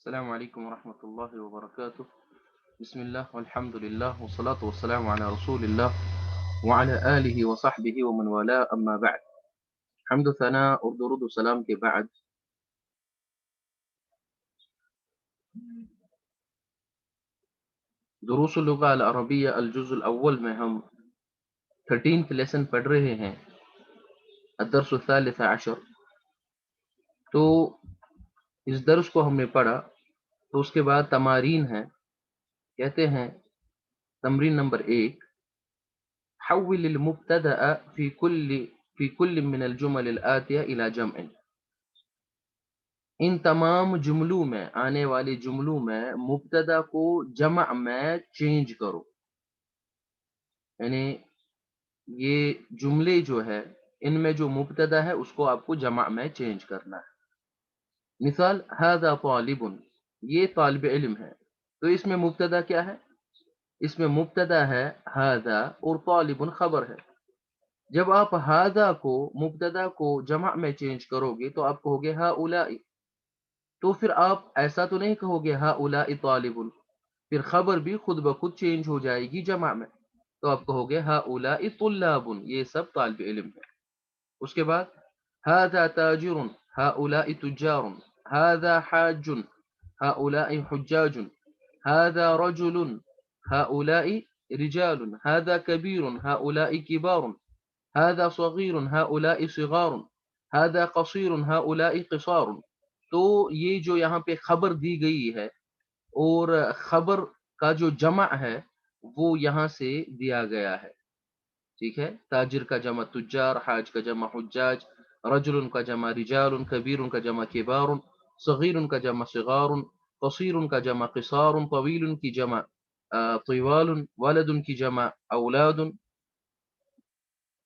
السلام عليكم ورحمة الله وبركاته. بسم الله والحمد لله والصلاة والسلام على رسول الله وعلى آله وصحبه ومن والاه أما بعد. حمد ثناء اور درود و سلام کے بعد دروس اللغة العربية الجزء الأول میں ہم 13th لیسن پڑھ رہے ہیں، الدرس الثالث عشر. تو اس درس کو ہم نے پڑھا تو اس کے بعد تمارین ہیں. کہتے ہیں تمرین نمبر 1، حول المبتدأ في كل من الجمل الآتية إلى جمع. ان تمام جملوں میں، آنے والے جملوں میں مبتدا کو جمع میں چینج کرو. یعنی یہ جملے جو ہے ان میں جو مبتدا ہے اس کو آپ کو جمع میں چینج کرنا ہے. مثال هذا طالب، یہ طالب علم ہے. تو اس میں مبتدا کیا ہے؟ اس میں مبتدا ہے هذا اور طالب خبر ہے. جب آپ هذا کو مبتدا کو جمع میں چینج کرو گے تو آپ کہو گے هؤلاء. تو پھر آپ ایسا تو نہیں کہو گے هؤلاء طالب، پھر خبر بھی خود بخود چینج ہو جائے گی جمع میں. تو آپ کہو گے هؤلاء طلاب، یہ سب طالب علم ہے. اس کے بعد هذا تاجر، هؤلاء تجار، هذا حاج، هؤلاء حجاج، هذا رجل، هؤلاء رجال، هذا كبير، هؤلاء كبار، هذا صغير، هؤلاء صغار، هذا قصير، هؤلاء قصار. تو یہ جو یہاں پہ خبر دی گئی ہے اور خبر کا جو جمع ہے وہ یہاں سے دیا گیا ہے. ٹھیک ہے، تاجر کا جمع تجار، حاج کا جمع حجاج، رجل کا جمع رجال، کبیر کا جمع کبار، صغیر کا جمع صغار، قصیر کا جمع قصار، طویل کی جمع طوال، ولد کی جمع اولاد.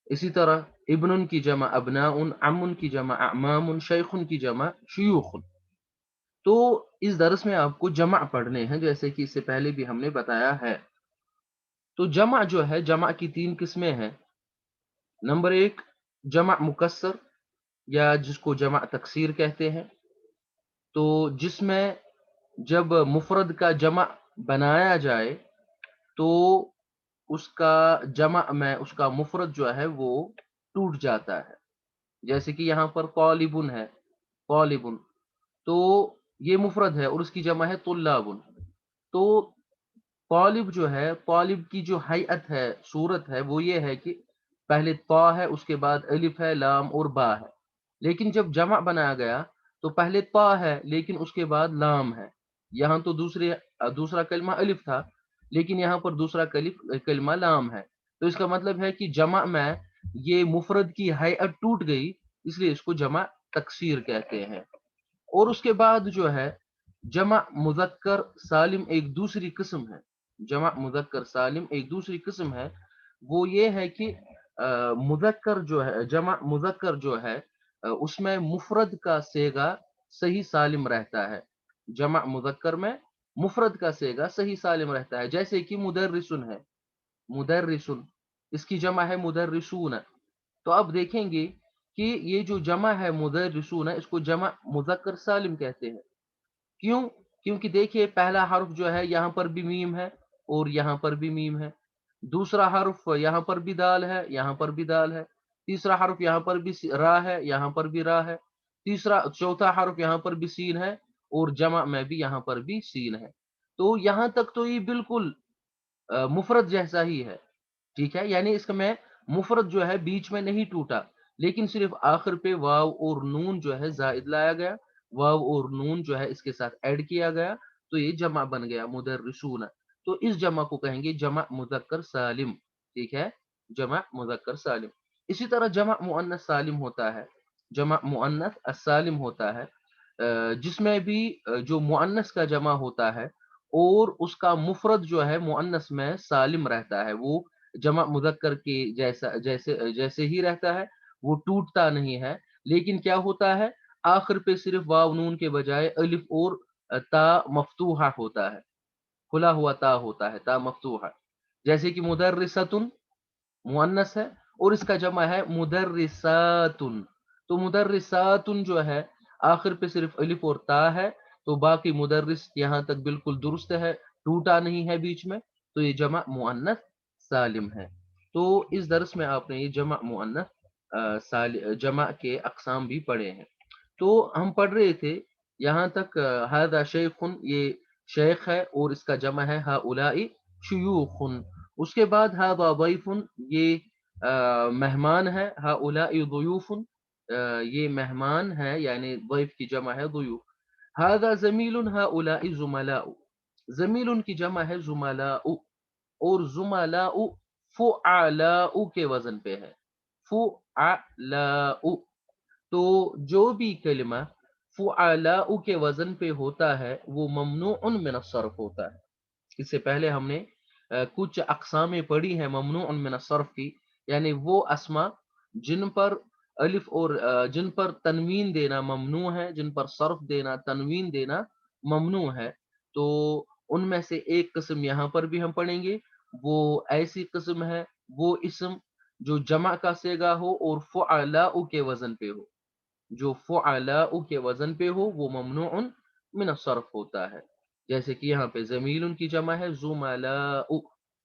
اسی طرح ابن کی جمع ابناء، عم کی جمع اعمام، شیخ کی جمع شیوخ. تو اس درس میں آپ کو جمع پڑھنے ہیں جیسے کہ اس سے پہلے بھی ہم نے بتایا ہے. تو جمع جو ہے، جمع کی 3 قسمیں ہیں. نمبر 1 جمع مکسر یا جس کو جمع تکسیر کہتے ہیں. تو جس میں جب مفرد کا جمع بنایا جائے تو اس کا جمع میں اس کا مفرد جو ہے وہ ٹوٹ جاتا ہے. جیسے کہ یہاں پر طالبن ہے، طالبن، تو یہ مفرد ہے اور اس کی جمع ہے طلابن. تو طالب جو ہے، طالب کی جو حیعت ہے، صورت ہے، وہ یہ ہے کہ پہلے طا ہے، اس کے بعد الف ہے، لام اور با ہے. لیکن جب جمع بنایا گیا تو پہلے طا ہے لیکن اس کے بعد لام ہے. یہاں تو دوسرا کلمہ الف تھا لیکن یہاں پر دوسرا کلمہ لام ہے. تو اس کا مطلب ہے کہ جمع میں یہ مفرد کی حیعت ٹوٹ گئی، اس لیے اس کو جمع تکسیر کہتے ہیں. اور اس کے بعد جو ہے جمع مذکر سالم ایک دوسری قسم ہے. جمع مذکر سالم ایک دوسری قسم ہے. وہ یہ ہے کہ مذکر جو ہے، جمع مذکر جو ہے اس میں مفرد کا صیغہ صحیح سالم رہتا ہے. جمع مذکر میں مفرد کا صیغہ صحیح سالم رہتا ہے. جیسے کہ مدرسن ہے، مدرسن، اس کی جمع ہے مدرسون. تو آپ دیکھیں گے کہ یہ جو جمع ہے مدرسون، اس کو جمع مذکر سالم کہتے ہیں. کیوں؟ کیونکہ دیکھیے پہلا حرف جو ہے یہاں پر بھی میم ہے اور یہاں پر بھی میم ہے. دوسرا حرف یہاں پر بھی دال ہے، یہاں پر بھی دال ہے. تیسرا حرف یہاں پر بھی را ہے، یہاں پر بھی را ہے. چوتھا حرف یہاں پر بھی سین ہے اور جمع میں بھی یہاں پر بھی سین ہے. تو یہاں تک تو یہ بالکل مفرد جیسا ہی ہے. ٹھیک ہے، یعنی اس کا میں مفرد جو ہے بیچ میں نہیں ٹوٹا، لیکن صرف آخر پہ واو اور نون جو ہے زائد لایا گیا، واو اور نون جو ہے اس کے ساتھ ایڈ کیا گیا تو یہ جمع بن گیا مدرسون. تو اس جمع کو کہیں گے جمع مذکر سالم. ٹھیک ہے، جمع مذکر سالم. اسی طرح جمع مؤنث سالم ہوتا ہے. جمع مؤنث السالم ہوتا ہے جس میں بھی جو مؤنث کا جمع ہوتا ہے اور اس کا مفرد جو ہے مؤنث میں سالم رہتا ہے، وہ جمع مذکر کے جیسے ہی رہتا ہے، وہ ٹوٹتا نہیں ہے. لیکن کیا ہوتا ہے، آخر پہ صرف واو نون کے بجائے الف اور تا مفتوحہ ہوتا ہے، کھلا ہوا تا ہوتا ہے، تا مفتوحہ. جیسے کہ مدرستن مؤنث ہے اور اس کا جمع ہے مدرساتن. تو مدرساتن جو ہے آخر پہ صرف الف اور تا ہے تو बाकी मुदर्रिस यहाँ तक बिल्कुल दुरुस्त है, टूटा नहीं है बीच में, तो ये जमा मुअन्नस सालिम है। तो इस दर्स में आपने ये जमा मुअन्नस जमा के अक़साम भी पढ़े हैं। तो हम पढ़ रहे थे यहाँ तक हादा शेखुन, ये शेख है और इसका जमा है हाउलाई शुयूखुन। उसके बाद हादा दैफुन, ये मेहमान है, हाउलाई दुयूफुन, ये मेहमान है यानी दैफ की जमा है दुयूफ। हादा ज़मीलुन हाउलाई ज़ुमलाउ, ज़मीलुन की जमा है ज़ुमलाउ, और ज़ुमलाउ फ़ुअलाउ के वज़न पे है, फ़ुअलाउ। तो जो भी कलिमा फ़ुअलाउ के वज़न पे होता है वो ममनूउन मिन अस्सर्फ़ होता है। इससे पहले हमने कुछ अक़सामें पढ़ी हैं ममनूउन मिन अस्सर्फ़ की, यानी वो अस्मा जिन पर अलिफ और जिन पर तनवीन देना ममनू है, जिन पर सर्फ़ देना, तनवीन देना ममनू है। तो उनमें से एक किस्म यहाँ पर भी हम पढ़ेंगे, वो ऐसी किस्म है, वो इस्म जो जमा का सेगा हो और फ़ुअलाउ के वज़न पे हो। जो फ़ुअलाउ के वज़न पे हो वो ममनूउन मिन अस्सर्फ़ होता है। जैसे कि यहाँ पे ज़मीलुन की जमा है ज़ुमलाउ,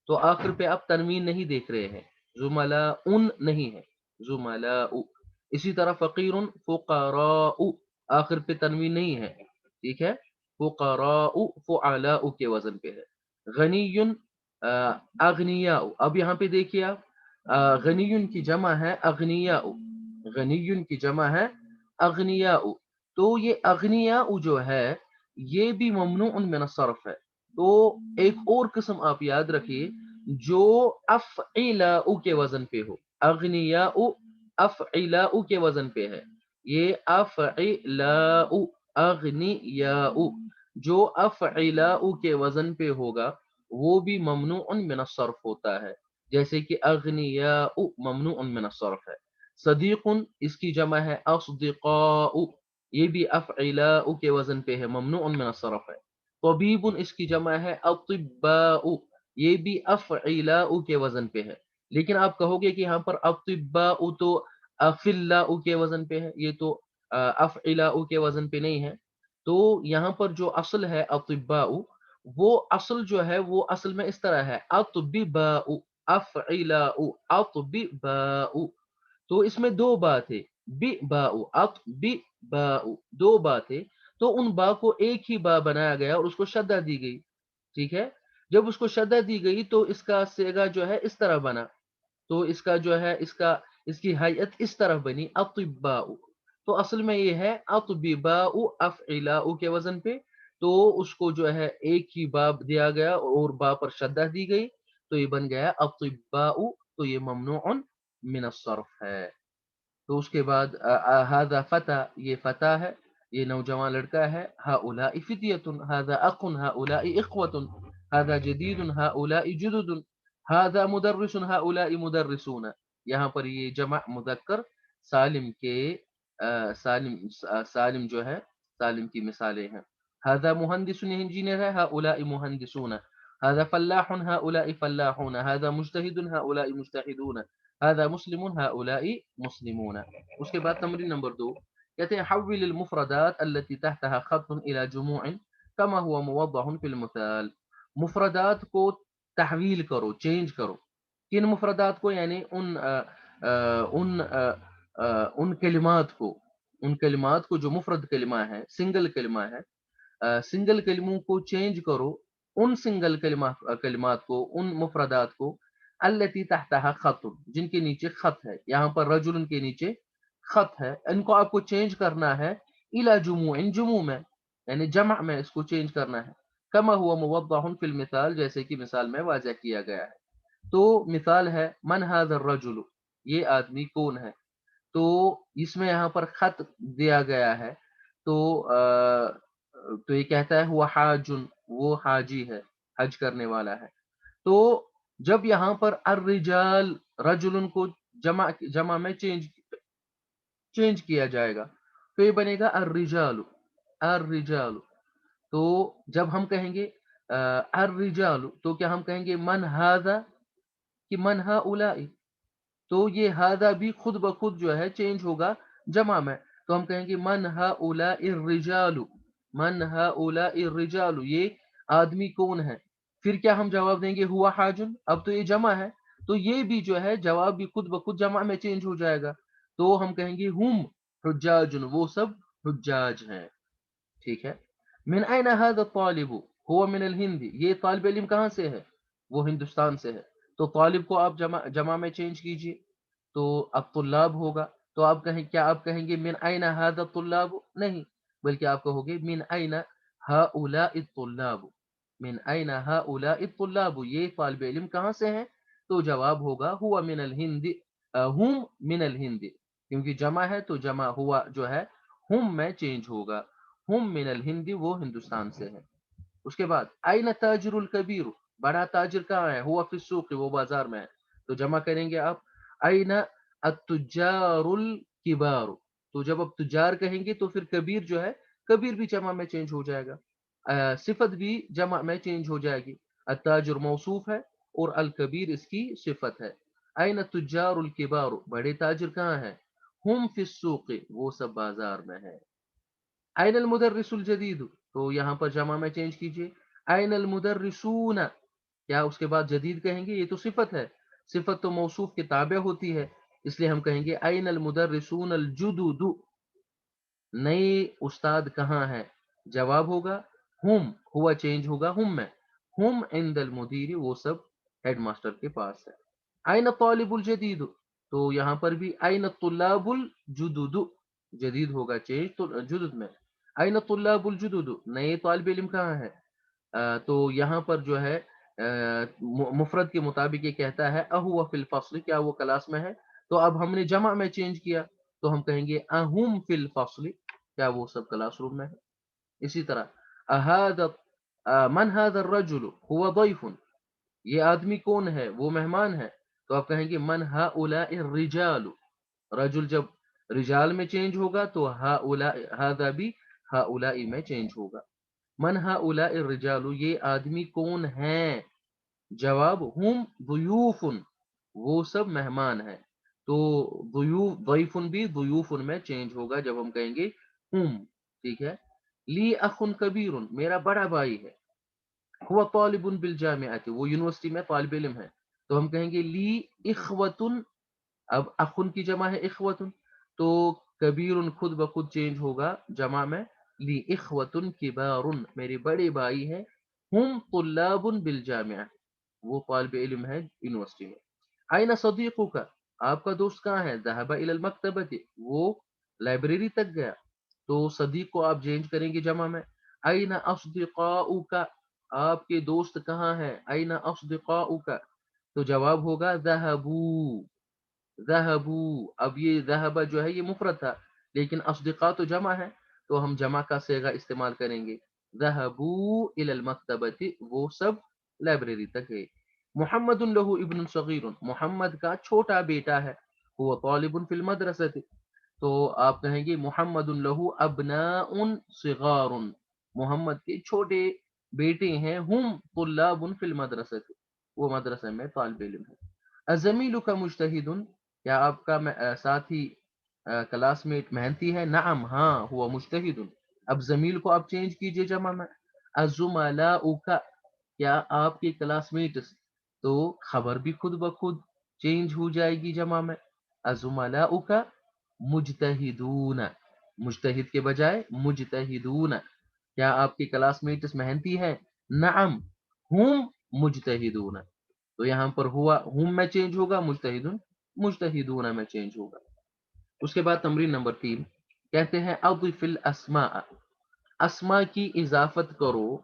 तो आखिर पे आप तनवीन नहीं देख रहे हैं, ज़ुमलाउन नहीं है, ज़ुमलाउ। इसी तरह फ़क़ीरुन फ़ुक़राउ, आखिर पे तनवीन नहीं है, ठीक है? फ़ुक़राउ फ़ुअलाउ के वज़न पे है। गनियुन अग़नियाउ, अब यहाँ पे देखिए आप, गनियुन की जमा है अग़नियाउ, गनियुन की जमा है अग़नियाउ। तो ये अग़नियाउ जो है, ये भी ममनूउन मिन अस्सर्फ़ है। तो एक और किस्म आप याद रखिए जो अफ़इलाउ के वज़न पे हो। अग़नियाउ अफ़इलाउ के वज़न पे है। ये अफ़इलाउ, अग़नियाउ, जो अफ़इलाउ के वज़न पे होगा वो भी ममनूउन मिन अस्सर्फ़ होता है। जैसे कि अग़नियाउ ममनूउन मिन अस्सर्फ़ है। सदीक़ुन, इसकी जमा है अस्दिक़ाउ, ये भी अफ़इलाउ के वज़न पे है, ममनूउन मिन अस्सर्फ़ है। तबीबुन, इसकी जमा है अतिब्बाउ, ये भी अफ़इलाउ के वज़न पे है। लेकिन आप कहोगे कि यहाँ पर अतिब्बाउ तो अफ़िल्लाउ के वज़न पे है, ये तो अफ़इलाउ के वज़न पे नहीं है। तो यहाँ पर जो असल है अतिब्बाउ, वो असल जो है वो असल में इस तरह है अतबिबाउ, अफ़इलाउ, अतबिबाउ। तो इसमें 2 बात है, बि बाउ, अत बि बाउ, 2 बात है। तो उन बा को एक ही बा बनाया गया और उसको शद्दा दी गई, ठीक है? जब उसको शद्दा दी गई तो इसका सेगा जो है इस तरह बना। तो इसका जो है इसकी हैयत इस तरह बनी अतिब्बाउ। तो असल में ये है अतबिबाउ अफ़इलाउ के वज़न पे, तो उसको जो है एक ही बा दिया गया और बा पर शद्दा दी गई, तो ये बन गया अतिब्बाउ, तो ये ममनूउन मिन अस्सर्फ़ है। तो उसके बाद हादा फ़ता, ये फ़ता है, ये नौजवान लड़का है। हाउलाई फ़ित्यतुन, हादा अख़ुन, हाउलाई इख़्वतुन, हादा जदीदुन, हाउलाई जुदुदुन, हादा मुदर्रिसुन, हाउलाई मुदर्रिसून। यहाँ पर ये जमा मुज़क्कर सालिम के सालिम जो है, सालिम की मिसालें हैं। हादा मुहंदिसुन, ये इंजीनियर है, हाउलाई मुहंदिसून, हादा फ़ल्लाहुन, हाउलाई फ़ल्लाहून, हादा मुज्तहिदुन, हाउलाई मुज्तहिदून, हादा मुस्लिमुन, हाउलाई मुस्लिमून। उसके बाद तमरीन नंबर 2 कहते हैं हव्विल अल मुफ़रदात अल्लती तहतहा ख़त्तुन इला जुमूइन कमा हुवा मुवद्दहुन फ़िल मिसाल। मुफ़रदात को तहवील करो, चेंज करो। किन मुफ़रदात को? यानी उन कलिमात को, उन कलिमात को जो मुफ़रद कलिमा है, सिंगल कलिमा है, सिंगल कलिमों को चेंज करो, उन सिंगल कलिमात को, उन मुफ़रदात को अल्लती तहतहा ख़त्तुन, जिनके नीचे ख़त है। यहाँ पर रजुलन के नीचे ख़त है, इनको आपको चेंज करना है इला जुमूइन, जुमू में, यानी जमा में इसको चेंज करना है। कमा हुआ मुवद्दहुन फ़िल मिसाल, जैसे कि मिसाल में वाज़ह किया गया है। तो मिसाल है मन हाज़ा अर्रजुलु, ये आदमी कौन है? तो इसमें यहाँ पर ख़त दिया गया है, तो तो ये कहता है हुआ हाजुन, वो हाजी है, हज करने वाला है। तो जब यहाँ पर अर्रिजाल, रजुलन को जमा में चेंज किया जाएगा, तो ये बनेगा अर्रिजालु, अर्रिजालु। तो जब हम कहेंगे अर्रिजालु, तो क्या हम कहेंगे मन हाज़ा कि मन हाउलाई? तो ये हादा भी खुद ब खुद जो है चेंज होगा जमा में, तो हम कहेंगे मन हाउलाइर रिजालु, من हाउलाइ الرجال, ये आदमी कौन है. फिर क्या हम जवाब देंगे, हुआ हाजुन. अब तो ये जमा है, तो ये भी जो है जवाब भी खुद ब खुद जमा में चेंज हो जाएगा. तो हम कहेंगे हुम हुज्जाजुन, वो सब हुज्जाज हैं. ठीक है. मिन ऐना हादा तालिबु, हुआ मिन अल हिंदी, ये तालिब इल्म कहाँ से है, वो हिंदुस्तान से है. तो तालिब को आप जमा जमा में चेंज कीजिए, तो अब तुल्लाब होगा. तो आप कहें, क्या आप कहेंगे मिन ऐना हादा तुल्लाब, नहीं, बल्कि आप कहोगे मिन ऐना हाउलाइ तुल्लाब. मिन ऐना हाउलाइ तुल्लाब, ये तालिब इल्म कहाँ से हैं. तो जवाब होगा हुआ मिन अल हिंदी, हुम मिन अल हिंदी, क्योंकि जमा है तो जमा हुआ जो है हुम में चेंज होगा. हुम मिनल हिंदी, वो हिंदुस्तान से है. उसके बाद आइना ताजिरुल कबीर, बड़ा ताजिर कहाँ है, हुआ फिस सूक, वो बाजार में है. तो जमा करेंगे आप आइना अत्तुजारुल किबार. तो जब आप तुजार कहेंगे तो फिर कबीर जो है, कबीर भी जमा में चेंज हो जाएगा. सिफत भी जमा में चेंज हो जाएगी. अत्ताजिर मौसूफ है और अल कबीर इसकी सिफत है. आइना तुजारुल किबार, बड़े ताजिर कहाँ है, हुम फिस सूक, वो सब बाजार में है. आइन अल मुदर्रिसुल जदीद, तो यहाँ पर जमा में चेंज कीजिए. आइन अल मुदर्रिसून, क्या उसके बाद जदीद कहेंगे, ये तो सिफत है, सिफत तो मौसूफ के ताबे होती है, इसलिए हम कहेंगे आइन अल मुदर्रिसून अल जुदुदु, नए उस्ताद कहाँ हैं. जवाब होगा हुम, हुआ चेंज होगा हुम में. हुम इंदल मुदीरी, वो सब हेडमास्टर के पास है. आइन तालिबुल जदीद, तो यहाँ पर भी आइन तुल्लाबुल जुदुदु, जदीद होगा चेंज तो जुदुद में. आइन तुल्लाबुल जुदुदु, नए तालिब इल्म कहाँ है. तो यहाँ पर जो है मुफरद के मुताबिक ये कहता है अहुवा फिल फस्ल, क्या वो क्लास में है. तो अब हमने जमा में चेंज किया, तो हम कहेंगे अहुम फिल फस्ल, क्या वो सब क्लास रूम में है. इसी तरह अहादा मन हादा रजुल हुआ दैफुन, ये आदमी कौन है, वो मेहमान है. तो आप कहेंगे मन हाउलाइ रिजालु, रजुल जब रिजाल में चेंज होगा तो हाउला हादा भी हाउलाई में चेंज होगा. मन हाउलाइ रिजालु, ये आदमी कौन है. जवाब हुम दुयूफुन, वो सब मेहमान हैं. तो दुयूफ दैफुन भी दुयूफुन में चेंज होगा जब हम कहेंगे हुम. ठीक है. ली अखुन कबीरुन, मेरा बड़ा भाई है. हुआ तालिबुन बिल जामिअति, वो यूनिवर्सिटी में तालिब इल्म है. तो हम कहेंगे ली इख्वतुन, अब अखुन की जमा है इख्वतुन, तो कबीरुन खुद ब खुद चेंज होगा जमा में. ली इख्वतुन किबारुन, मेरे बड़े भाई हैं. हुम तुल्लाबुन बिल जामिआ, वो तालिब इल्म है यूनिवर्सिटी में. आइना सदीकुका, आपका दोस्त कहाँ है. ज़हबा इलल मकतबति, वो लाइब्रेरी तक गया. तो सदीक को आप चेंज करेंगे जमा में. आइना अस्दिकाउका, आपके दोस्त कहाँ हैं. आइना अस्दिकाउका, तो जवाब होगा ज़हबू. ज़हबू, अब ये ज़हबा जो है ये मुफरद था, लेकिन अस्दिका तो जमा है, तो हम जमा का सेगा इस्तेमाल करेंगे. ज़हबू इलल मकतबति, वो सब लाइब्रेरी तक गए. मुहम्मदुन लहू इब्नुन सगीरुन, मोहम्मद का छोटा बेटा है. हुआ तालिबुन फिल मदरसति, तो आप कहेंगे मोहम्मदुन लहू अबनाउन सिगारुन, मोहम्मद के छोटे बेटे हैं. हुम तुल्लाबुन फिल मदरसति, वो मदरसे में तालिब इल्म है. अज़मीलु का मुजतहिदुन, क्या आपका साथी क्लासमेट मेहनती है. नाम, हाँ, हुआ मुजतहिदुन. अब जमील को आप चेंज कीजिए जमा में. अजुमलाउका, क्या आपके क्लासमेट्स, तो खबर भी खुद ब खुद चेंज हो जाएगी जमा में. अजुमलाउका मुजतहिदून, मुजतहिद के बजाय मुजतहिदून, क्या आपके क्लासमेट्स मेहनती है. नाम हुम मुजतहिदून, तो यहाँ पर हुआ हुम में चेंज होगा, मुजतहिदुन मुजतहिदून में चेंज होगा. उसके बाद तमरीन नंबर 3 कहते हैं अदिफिल अस्मा, अस्मा की इजाफत करो.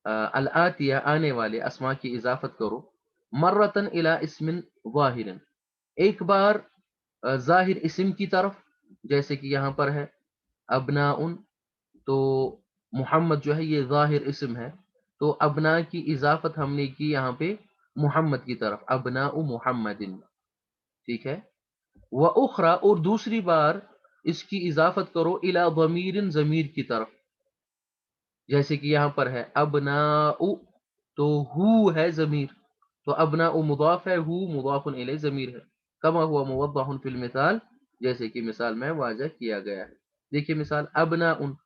अल आतिया, आने वाले अस्मा की इजाफत करो. मर्रतन इला इस्मिन वाहिरन, एक बार जाहिर इस्म की तरफ, जैसे कि यहाँ पर है अबनाउन, तो मोहम्मद जो है ये जाहिर इस्म है, तो अबना की इजाफत हमने की यहाँ पे मोहम्मद की तरफ, अबना मोहम्मदिन. ठीक है. व उखरा, और दूसरी बार इसकी इजाफत करो इला ज़मीरिन, ज़मीर की तरफ, जैसे कि यहाँ पर है अबनाउ, तो हु है ज़मीर, तो अबनाउ मुदाफ है, हु मुदाफुन इलैहि ज़मीर है. कमा हुआ मुवद्दहुन फिल मिसाल, जैसे कि मिसाल में वाज़ह किया गया है. देखिए मिसाल अबनाउन,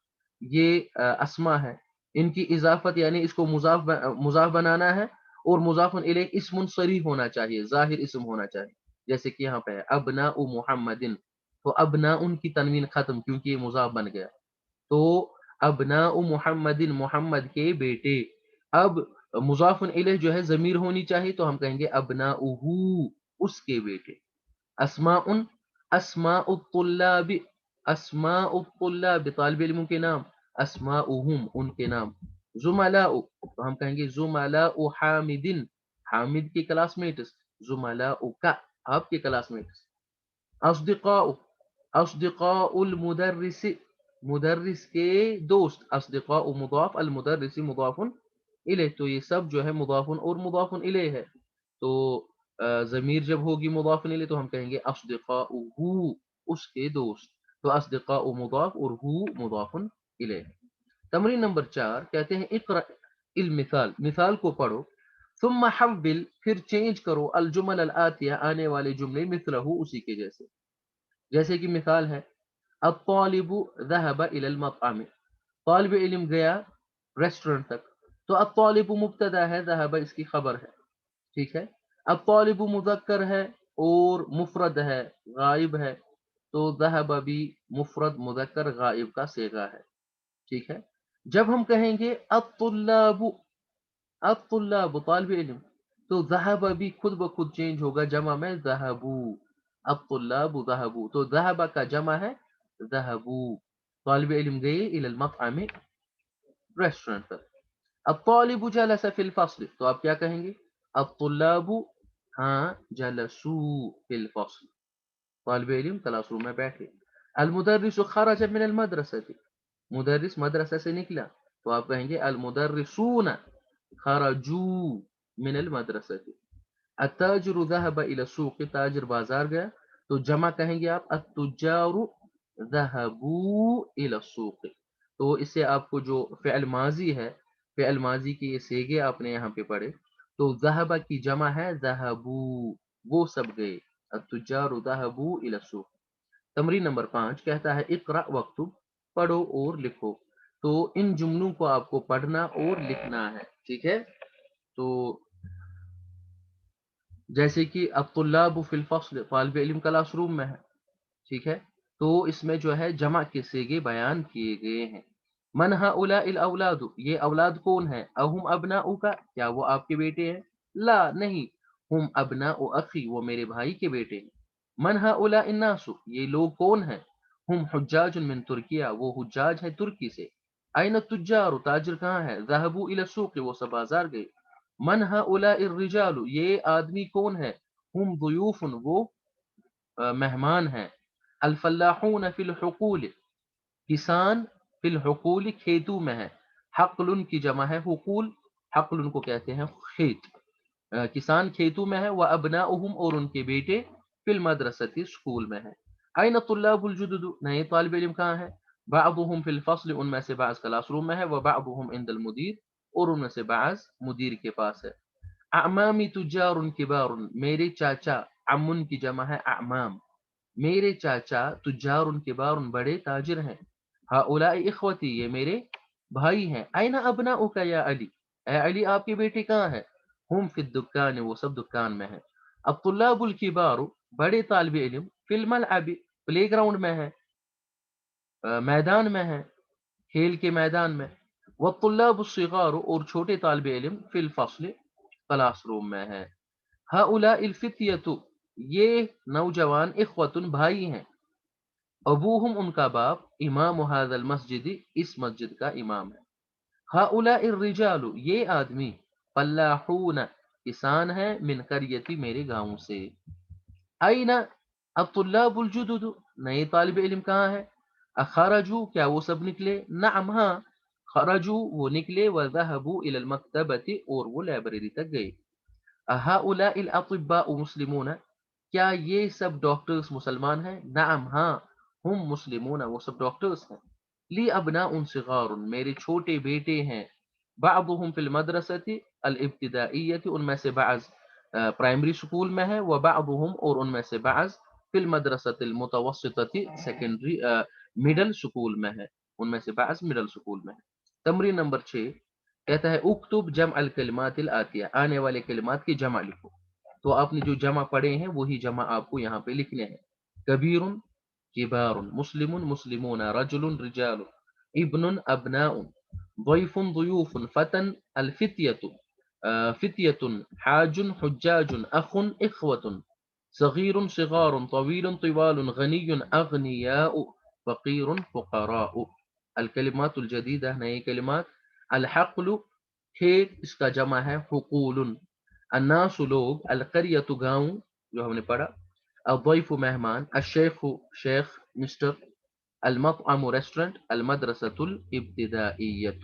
یہ اسما ہے، ان کی اضافت یعنی اس کو مضاف بنانا ہے، اور مضاف الیہ اسم صریح ہونا چاہیے، ظاہر اسم ہونا چاہیے، جیسے کہ یہاں پہ ہے ابناء محمد، تو ابناء ان کی تنوین ختم کیونکہ یہ مضاف بن گیا، تو ابناء محمد محمد کے بیٹے، اب مضاف الیہ جو ہے ضمیر ہونی چاہیے، تو ہم کہیں گے ابناؤہ، اس کے بیٹے، اسماء، اسماء الطلاب، اسماء الطلاب طالب علموں کے نام، اسماؤہم ان کے نام، زملاء تو ہم کہیں گے زملاء حامد، حامد کے کلاس میٹس، زملاؤک آپ کے کلاس میٹس، اصدقاء، اصدقاء المدرس، مدرس کے دوست، اصدقاء مضاف، المدرس مضاف الیہ، تو یہ سب جو ہے مضاف اور مضاف الیہ ہے، تو ضمیر جب ہوگی مضاف الیہ تو ہم کہیں گے اصدقاؤہ، اس کے دوست، تو اصدقاء مضاف اور ہو مضاف الیہ۔ تمرین نمبر 4 کہتے ہیں اقرأ المثال، مثال کو پڑھو، ثم حول پھر چینج کرو الجمل الآتیہ آنے والے جملے مثلہ اسی کے جیسے، جیسے کہ مثال ہے الطالب ذهب الى المطعم، طالب علم گیا ریسٹورنٹ تک، تو الطالب مبتدا ہے، ذهب اس کی خبر ہے، ٹھیک ہے، الطالب مذکر ہے اور مفرد ہے، غائب ہے، تو ذهب بھی مفرد مذکر غائب کا صیغہ ہے، ٹھیک ہے، جب ہم کہیں گے الطلاب، الطلاب طالب علم، تو ذهب بھی خود بخود چینج ہوگا جمع میں ذهبوا، الطلاب ذهبوا، تو ذهب کا جمع ہے ذهبوا، طالب علم گئے الى المطعم ریسٹورنٹ پر، الطالب جلس فی الفصل، تو آپ کیا کہیں گے الطلاب ہاں جلسوا فی الفصل، طالب علم کلاس روم میں بیٹھے، المدرس خرج من المدرسة، مدرس مدرسہ سے نکلا، تو آپ کہیں گے المدرسون خرجوا من المدرسة، التاجر ذهب الى السوق، تاجر بازار گیا، تو جمع کہیں گے آپ التجار ذهبوا الى السوق، تو اس سے آپ کو جو فعل ماضی ہے، فعل ماضی کے یہ صیغے آپ نے یہاں پہ پڑھے، تو ذهب کی جمع ہے ذهبوا، وہ سب گئے، التجار ذهبوا الى السوق۔ تمرین نمبر 5 کہتا ہے اقرأ وکتب، پڑھو اور لکھو، تو ان جملوں کو آپ کو پڑھنا اور لکھنا ہے، ٹھیک ہے، تو جیسے کہ الطلاب فی الفصل، طالب علم کلاس روم میں ہے، ٹھیک ہے، تو اس میں جو ہے جمع کے صیغے بیان کیے گئے ہیں، من ہؤلاء الاولاد، یہ اولاد کون ہے، اہم ابناؤک، کیا وہ آپ کے بیٹے ہیں، لا نہیں، ہم ابناء اخی، وہ میرے بھائی کے بیٹے ہیں، من ہؤلاء الناس، یہ لوگ کون ہیں، ہم حجاج من ترکیہ، وہ حجاج ہیں ترکی سے، این التجار، تاجر کہاں ہے، ذهبوا الى السوق، وہ سب بازار گئے، من ہؤلاء الرجال، یہ آدمی کون ہے، ہم ضیوف، وہ مہمان ہیں، الفلاحون فی الحقول، کسان فی الحقول کھیتوں میں ہے، حقل کی جمع ہے حقول، حقل کو کہتے ہیں کھیت، کسان کھیتوں میں ہے، وہ ابناؤہم اور ان کے بیٹے فی المدرسۃ اسکول میں ہے، این الطلاب الجدد، نئے طالب علم کہاں ہے، بعضهم فی الفصل، ان میں سے بعض کلاس روم میں ہے، وبعضهم عند المدیر، اور ان میں سے بعض مدیر کے پاس ہے، اعمامی تجار کبار، میرے چاچا، عمن کی جمع ہے اعمام، میرے چاچا تجار کبار، بڑے تاجر ہیں، ہؤلاء اخوتی، یہ میرے بھائی ہیں، این ابناؤک یا علی، اے علی آپ کے بیٹے کہاں ہیں، ہم فی الدکان، وہ سب دکان میں ہیں، الطلاب الکبار، بڑے طالب علم، فی الملعب، پلے گراؤنڈ میں ہے، میدان میں ہے، کھیل کے میدان میں، والطلاب الصغار، اور چھوٹے طالب علم، فی الفصل، کلاس روم میں ہے، ہؤلاء الفتیۃ، یہ نوجوان، اخوۃ، بھائی ہیں، ابوہم ان کا باپ، امام هذا المسجد، اس مسجد کا امام ہے، ہؤلاء الرجال، یہ آدمی، فلاحون، کسان ہے، من قریتی، میرے گاؤں سے، این الطلاب الجدد، نئے طالب علم کہاں ہے، اخرجوا، کیا وہ سب نکلے، نعم ہاں، خرجوا وہ نکلے، وذهبوا الى المکتبۃ، اور وہ لائبریری تک گئے، هؤلاء الاطباء مسلمون، کیا یہ سب ڈاکٹرز مسلمان ہیں، نعم ہاں، ہم مسلمون، وہ سب ڈاکٹرز ہیں، لی ابناء صغار، میرے چھوٹے بیٹے ہیں، بعضهم فی المدرسۃ الابتدائیۃ، ان میں سے بعض پرائمری سکول میں ہے، وبعضهم، اور ان میں سے بعض فی المدرسۃ المتوسطۃ، سیکنڈری مڈل سکول میں ہے، ان میں سے بعض مڈل سکول میں ہے۔ تمرین نمبر 6 کہتا ہے اکتب جمع الکلمات الآتیہ، آنے والے کلمات کی جمع لکھو۔ تو آپ نے جو جمع پڑھے ہیں وہی جمع آپ کو یہاں پہ لکھنے ہیں۔ کبیر کبار، مسلم مسلمون، رجل رجال، ابن ابناء، ضيف ضيوف، فتى الفتية، فتية، حاج حجاج، أخ إخوة، صغير صغار، طويل طوال، غني أغنياء، فقير فقراء۔ الکلمات الجدیدہ، نئی کلمات۔ الحقل کھیت، اس کا جمع ہے حقول۔ الناس لوگ، القریۃ گاؤں جو ہم نے پڑھا، الضیف مہمان، الشیخ شیخ مسٹر، المطعم ریسٹورنٹ، المدرسة الابتدائیۃ۔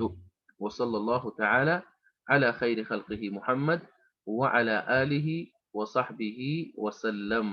وصلی اللہ تعالی علی خیر خلقہ محمد وعلى آلہ وصحبہ وسلم۔